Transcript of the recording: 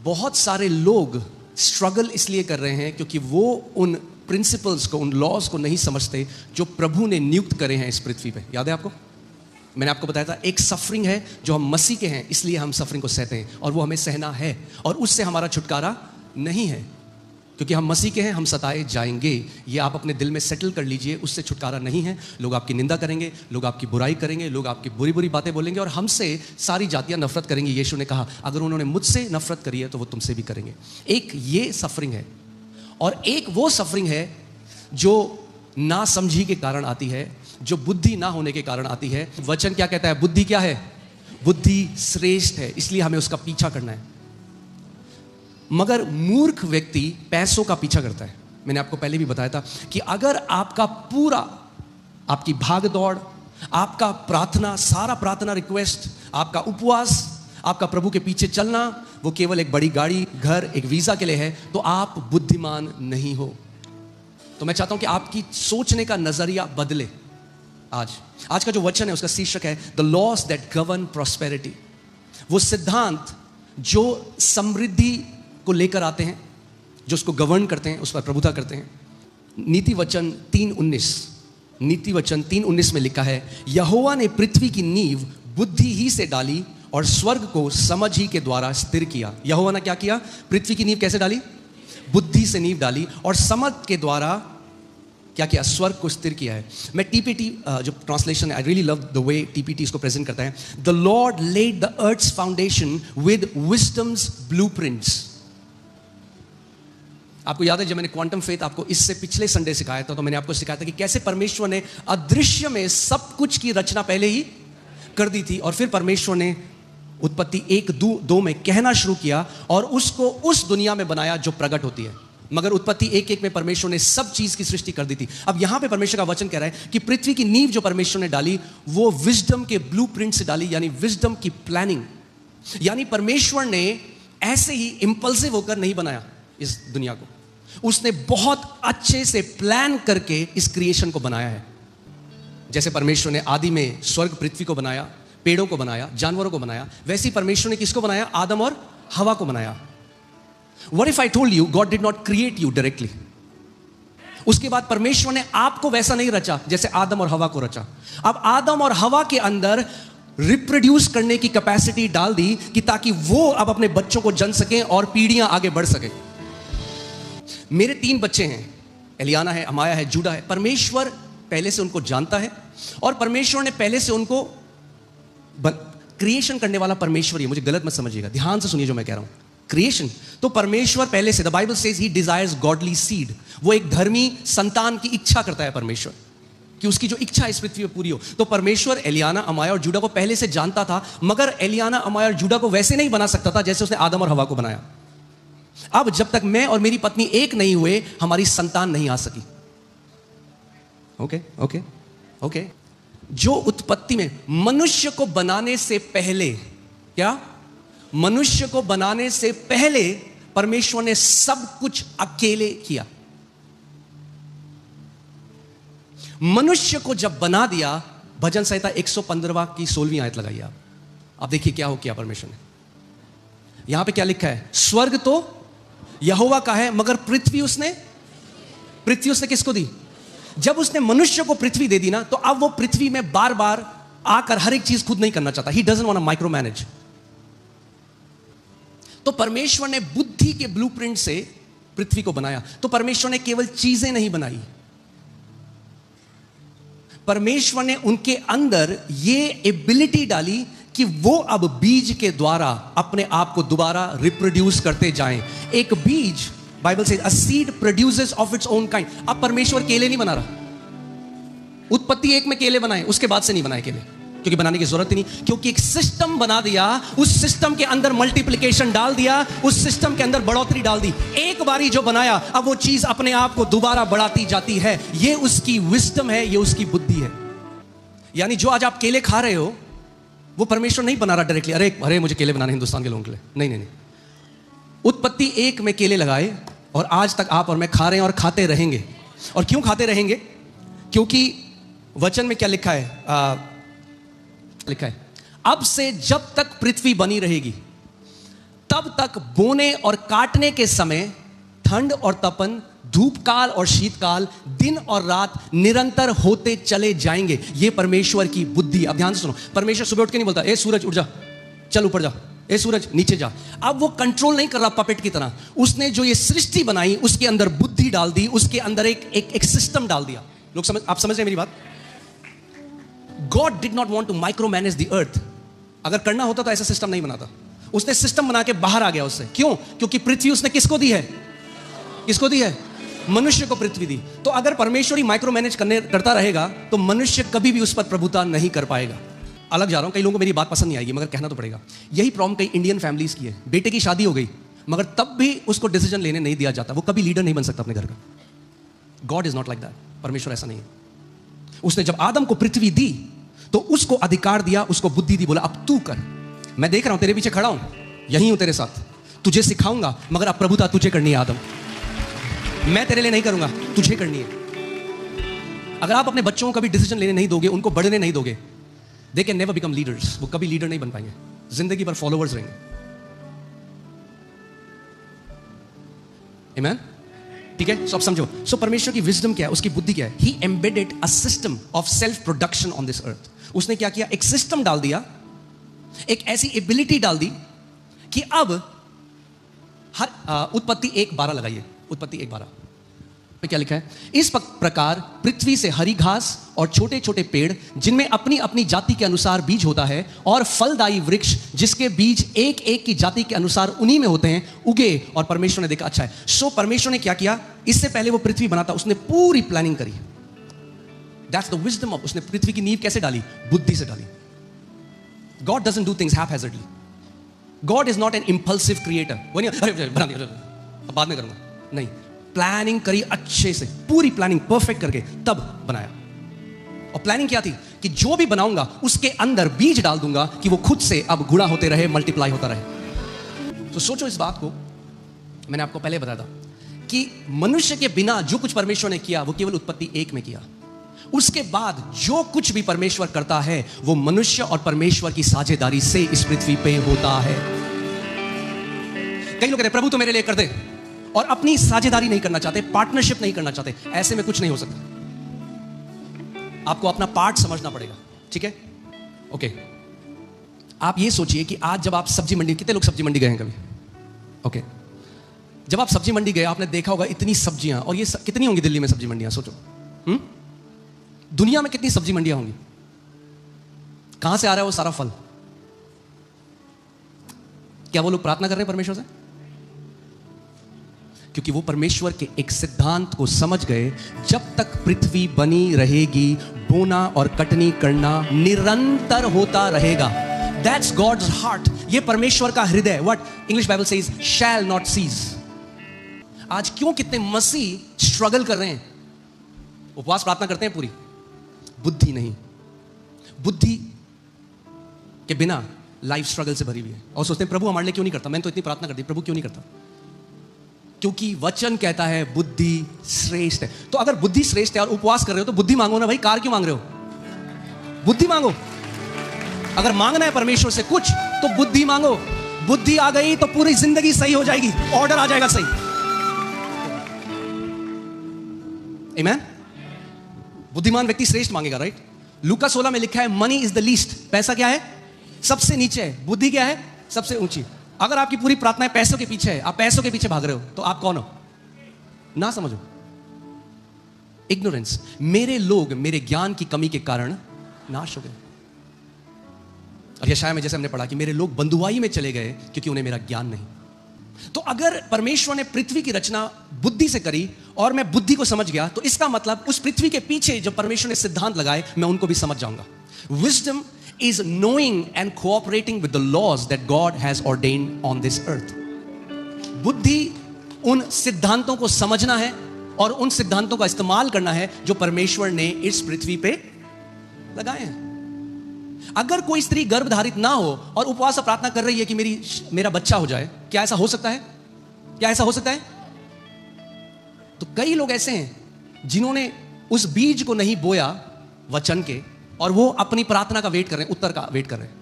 बहुत सारे लोग स्ट्रगल इसलिए कर रहे हैं क्योंकि वो उन प्रिंसिपल्स को, उन लॉज को नहीं समझते जो प्रभु ने नियुक्त करे हैं इस पृथ्वी पे। याद है आपको? मैंने आपको बताया था एक सफरिंग है जो हम मसीह के हैं, इसलिए हम सफरिंग को सहते हैं और वो हमें सहना है और उससे हमारा छुटकारा नहीं है। क्योंकि हम मसीह के हैं, हम सताए जाएंगे। ये आप अपने दिल में सेटल कर लीजिए, उससे छुटकारा नहीं है। लोग आपकी निंदा करेंगे, लोग आपकी बुराई करेंगे, लोग आपकी बुरी बुरी बातें बोलेंगे और हमसे सारी जातियां नफरत करेंगी। यीशु ने कहा अगर उन्होंने मुझसे नफरत करी है तो वो तुमसे भी करेंगे। एक ये सफरिंग है और एक वो सफरिंग है जो ना समझी के कारण आती है, जो बुद्धि ना होने के कारण आती है। वचन क्या कहता है? बुद्धि क्या है? बुद्धि श्रेष्ठ है, इसलिए हमें उसका पीछा करना है। मगर मूर्ख व्यक्ति पैसों का पीछा करता है। मैंने आपको पहले भी बताया था कि अगर आपका पूरा, आपकी भाग दौड़, आपका प्रार्थना, सारा प्रार्थना रिक्वेस्ट, आपका उपवास, आपका प्रभु के पीछे चलना, वो केवल एक बड़ी गाड़ी, घर, एक वीजा के लिए है, तो आप बुद्धिमान नहीं हो। तो मैं चाहता हूं कि आपकी सोचने का नजरिया बदले। आज का जो वचन है उसका शीर्षक है the laws that govern prosperity. वो सिद्धांत जो समृद्धि को लेकर आते हैं, जो उसको गवर्न करते हैं, उस पर प्रभुता करते हैं। नीति वचन 3:19 में लिखा है, यहोवा ने पृथ्वी की नींव बुद्धि ही से डाली और स्वर्ग को समझ ही के द्वारा स्थिर किया। यहोवा ने क्या किया? पृथ्वी की नींव कैसे डाली? बुद्धि से नींव डाली और समझ के द्वारा क्या किया? स्वर्ग को स्थिर किया है। मैं टीपीटी जो ट्रांसलेशन है, I really love the way TPT इसको प्रेजेंट करता है। The lord laid the earth's foundation with wisdom's blueprints. आपको याद है जब मैंने क्वांटम फेथ आपको इससे पिछले संडे सिखाया था, तो मैंने आपको सिखाया था कि कैसे परमेश्वर ने अदृश्य में सब कुछ की रचना पहले ही कर दी थी और फिर परमेश्वर ने उत्पत्ति 1:2 में कहना शुरू किया और उसको उस दुनिया में बनाया जो प्रकट होती है। मगर उत्पत्ति 1:1 में परमेश्वर ने सब चीज की सृष्टि कर दी थी। अब यहां पे परमेश्वर का वचन कह रहा है कि पृथ्वी की नींव जो परमेश्वर ने डाली वो विजडम के ब्लूप्रिंट से डाली, यानी विजडम की प्लानिंग। यानी परमेश्वर ने ऐसे ही इंपल्सिव होकर नहीं बनाया इस दुनिया को, उसने बहुत अच्छे से प्लान करके इस क्रिएशन को बनाया है। जैसे परमेश्वर ने आदि में स्वर्ग पृथ्वी को बनाया, पेड़ों को बनाया, जानवरों को बनाया, वैसे ही परमेश्वर ने किसको बनाया? आदम और हवा को बनाया। What if I told you God did not create you directly? उसके बाद परमेश्वर ने आपको वैसा नहीं रचा जैसे आदम और हवा को रचा। अब आदम और हवा के अंदर रिप्रोड्यूस करने की कैपेसिटी डाल दी कि ताकि वो अब अपने बच्चों को जन सकें और पीढ़ियां आगे बढ़ सके। मेरे 3 बच्चे हैं, एलियाना है, अमाया है, जूडा है। परमेश्वर पहले से उनको जानता है और परमेश्वर ने पहले से उनको क्रिएशन करने वाला परमेश्वर ही है। मुझे गलत मत समझिएगा, ध्यान से सुनिए जो मैं कह रहा हूं। क्रिएशन तो परमेश्वर पहले से, the Bible says he desires godly seed. वो एक धर्मी संतान की इच्छा करता है परमेश्वर कि उसकी जो इच्छा इस पृथ्वी पर पूरी हो। तो परमेश्वर एलियाना, अमाया और जूडा को पहले से जानता था, मगर एलियाना, अमाया और जूडा को वैसे नहीं बना सकता था जैसे उसने आदम और हवा को बनाया। अब जब तक मैं और मेरी पत्नी एक नहीं हुए, हमारी संतान नहीं आ सकी। ओके। जो उत्पत्ति में मनुष्य को बनाने से पहले, क्या? मनुष्य को बनाने से पहले परमेश्वर ने सब कुछ अकेले किया। मनुष्य को जब बना दिया, भजन संहिता 115 की 16वीं आयत लगाइए आप देखिए क्या हो किया परमेश्वर ने। यहां पे क्या लिखा है? स्वर्ग तो यहोवा का है मगर पृथ्वी उसने किसको दी? जब उसने मनुष्य को पृथ्वी दे दी ना, तो अब वो पृथ्वी में बार बार आकर हर एक चीज खुद नहीं करना चाहता। He doesn't want to micromanage. तो परमेश्वर ने बुद्धि के ब्लूप्रिंट से पृथ्वी को बनाया। तो परमेश्वर ने केवल चीजें नहीं बनाई, परमेश्वर ने उनके अंदर ये एबिलिटी डाली कि वो अब बीज के द्वारा अपने आप को दोबारा रिप्रोड्यूस करते जाएं। एक बीज, बाइबल से a seed produces of its own kind. अब परमेश्वर केले नहीं बना रहा। उत्पत्ति 1 में केले बनाए, उसके बाद से नहीं बनाए केले, क्योंकि बनाने की जरूरत ही नहीं, क्योंकि एक सिस्टम बना दिया। उस सिस्टम के अंदर मल्टीप्लिकेशन डाल दिया, उस सिस्टम के अंदर बढ़ोतरी डाल दी। एक बारी जो बनाया, अब वो चीज अपने आप को दोबारा बढ़ाती जाती है। ये उसकी विजडम है, ये उसकी बुद्धि है। यानी जो आज आप केले खा रहे हो, वो परमेश्वर नहीं बना रहा डायरेक्टली। अरे मुझे केले बनाने हिंदुस्तान के लोगों के लिए। नहीं। उत्पत्ति 1 में केले लगाए और आज तक आप और मैं खा रहे हैं और खाते रहेंगे। और क्यों खाते रहेंगे? क्योंकि वचन में क्या लिखा है? अब से जब तक पृथ्वी बनी रहेगी, तब तक बोने और काटने के समय ठंड और तपन, धूप काल और शीतकाल, दिन और रात निरंतर होते चले जाएंगे। ये परमेश्वर की बुद्धि। अब ध्यान से सुनो, परमेश्वर सुबह उठ के नहीं बोलता ए सूरज उठ जा, चल ऊपर जा, ए सूरज नीचे जा। अब वो कंट्रोल नहीं कर रहा पपेट की तरह। उसने जो ये सृष्टि बनाई उसके अंदर बुद्धि डाल दी, उसके अंदर एक सिस्टम डाल दिया। लोग आप समझ रहे हैं मेरी बात? God did not want to micromanage the earth. अगर करना होता तो ऐसा सिस्टम नहीं बनाता। उसने सिस्टम बना के बाहर आ गया उससे। क्यों? क्योंकि पृथ्वी उसने किसको दी है? किसको दी है? मनुष्य को पृथ्वी दी। तो अगर परमेश्वर ही माइक्रो मैनेज करता रहेगा तो मनुष्य कभी भी उस पर प्रभुता नहीं कर पाएगा। अलग जा रहा हूं, कई लोगों को मेरी बात पसंद नहीं आएगी मगर कहना तो पड़ेगा। यही प्रॉब्लम कई इंडियन फैमिलीज की है। बेटे की शादी हो गई मगर तब भी उसको डिसीजन लेने नहीं दिया जाता। वो कभी लीडर नहीं बन सकता अपने घर का। God is not like that. परमेश्वर ऐसा नहीं है। उसने जब आदम को पृथ्वी दी तो उसको अधिकार दिया, उसको बुद्धि दी, बोला अब तू कर। मैं देख रहा हूं, तेरे पीछे खड़ा हूं, यहीं हूं तेरे साथ, तुझे सिखाऊंगा, मगर अब प्रभुता तुझे करनी है आदम। मैं तेरे लिए नहीं करूंगा, तुझे करनी है। अगर आप अपने बच्चों को कभी डिसीजन लेने नहीं दोगे, उनको बढ़ने नहीं दोगे, they can never become leaders. वो कभी लीडर नहीं बन पाएंगे, जिंदगी भर फॉलोवर्स रहेंगे। आमेन? ठीक है? सो अब समझो, सो परमेश्वर की विजडम क्या है, उसकी बुद्धि क्या है? He embedded a system of self production on this earth. उसने क्या किया? एक सिस्टम डाल दिया, एक ऐसी एबिलिटी डाल दी कि अब हर उत्पत्ति 1:12 लगाइए। उत्पत्ति 1:12 पे क्या लिखा है? इस प्रकार पृथ्वी से हरी घास और छोटे छोटे पेड़ जिनमें अपनी अपनी जाति के अनुसार बीज होता है और फलदायी वृक्ष जिसके बीज एक एक की जाति के अनुसार उन्हीं में होते हैं उगे। और परमेश्वर ने देखा अच्छा है। सो परमेश्वर ने क्या किया? इससे पहले वो पृथ्वी बनाता उसने पूरी प्लानिंग करी। That's the wisdom of. उसने पृथ्वी की नींव कैसे डाली? बुद्धि से डाली। God doesn't do things haphazardly. God is not an impulsive creator. वो नहीं अरे बना दिया बाद में करूंगा, नहीं। प्लानिंग करी अच्छे से, पूरी प्लानिंग परफेक्ट करके तब बनाया। और प्लानिंग क्या थी? कि जो भी बनाऊंगा उसके अंदर बीज डाल दूंगा कि वो खुद से अब गुणा होते रहे, मल्टीप्लाई होता रहे। तो सोचो इस बात को। मैंने आपको पहले बताया था कि मनुष्य के बिना जो कुछ परमेश्वर ने किया वो केवल उत्पत्ति 1 में किया। उसके बाद जो कुछ भी परमेश्वर करता है वो मनुष्य और परमेश्वर की साझेदारी से इस पृथ्वी पे होता है। कई लोग कहते हैं प्रभु तो मेरे लिए कर दे, और अपनी साझेदारी नहीं करना चाहते, पार्टनरशिप नहीं करना चाहते। ऐसे में कुछ नहीं हो सकता। आपको अपना पार्ट समझना पड़ेगा। ठीक है? ओके। आप ये सोचिए कि आज जब आप सब्जी मंडी, कितने लोग सब्जी मंडी गए हैं कभी? ओके। जब आप सब्जी मंडी गए आपने देखा होगा इतनी सब्जियां, और ये कितनी होंगी दिल्ली में सब्जी मंडियां? सोचो। दुनिया में कितनी सब्जी मंडियां होंगी? कहां से आ रहा है वो सारा फल? क्या वो लोग प्रार्थना कर रहे हैं परमेश्वर से? क्योंकि वो परमेश्वर के एक सिद्धांत को समझ गए, जब तक पृथ्वी बनी रहेगी बोना और कटनी करना निरंतर होता रहेगा। That's God's heart. ये परमेश्वर का हृदय। What English Bible says, shall not cease. आज क्यों कितने मसीह स्ट्रगल कर रहे हैं? उपवास प्रार्थना करते हैं पूरी, बुद्धि नहीं। बुद्धि के बिना लाइफ स्ट्रगल से भरी हुई है। और सोचते हैं प्रभु हमारे लिए क्यों नहीं करता? मैंने तो इतनी प्रार्थना कर दी, प्रभु क्यों नहीं करता? क्योंकि वचन कहता है बुद्धि श्रेष्ठ है। तो अगर बुद्धि श्रेष्ठ है और उपवास कर रहे हो तो बुद्धि मांगो ना भाई। कार क्यों मांग रहे हो? बुद्धि मांगो। अगर मांगना है परमेश्वर से कुछ तो बुद्धि मांगो। बुद्धि आ गई तो पूरी जिंदगी सही हो जाएगी, ऑर्डर आ जाएगा सही। आमेन? बुद्धिमान व्यक्ति श्रेष्ठ मांगेगा, राइट? लूका 16 में लिखा है मनी इज द लीस्ट। पैसा क्या है? सबसे नीचे है। बुद्धि क्या है? सबसे ऊंची। अगर आपकी पूरी प्रार्थनाएं पैसों के पीछे है, आप पैसों के पीछे भाग रहे हो, तो आप कौन हो? ना समझो। इग्नोरेंस। मेरे लोग मेरे ज्ञान की कमी के कारण नाश हो गए। और यशाया में जैसे हमने पढ़ा कि मेरे लोग बंधुआई में चले गए क्योंकि उन्हें मेरा ज्ञान नहीं। तो अगर परमेश्वर ने पृथ्वी की रचना बुद्धि से करी और मैं बुद्धि को समझ गया, तो इसका मतलब उस पृथ्वी के पीछे जो परमेश्वर ने सिद्धांत लगाए मैं उनको भी समझ जाऊंगा। Wisdom is knowing and cooperating with the laws that God has ordained on this earth. बुद्धि उन सिद्धांतों को समझना है और उन सिद्धांतों का इस्तेमाल करना है जो परमेश्वर ने इस पृथ्वी पे लगाए हैं। अगर कोई स्त्री गर्भधारित ना हो और उपवास से प्रार्थना कर रही है कि मेरा बच्चा हो जाए, क्या ऐसा हो सकता है? क्या ऐसा हो सकता है? तो कई लोग ऐसे हैं जिन्होंने उस बीज को नहीं बोया वचन के, और वो अपनी प्रार्थना का वेट कर रहे हैं, उत्तर का वेट कर रहे हैं।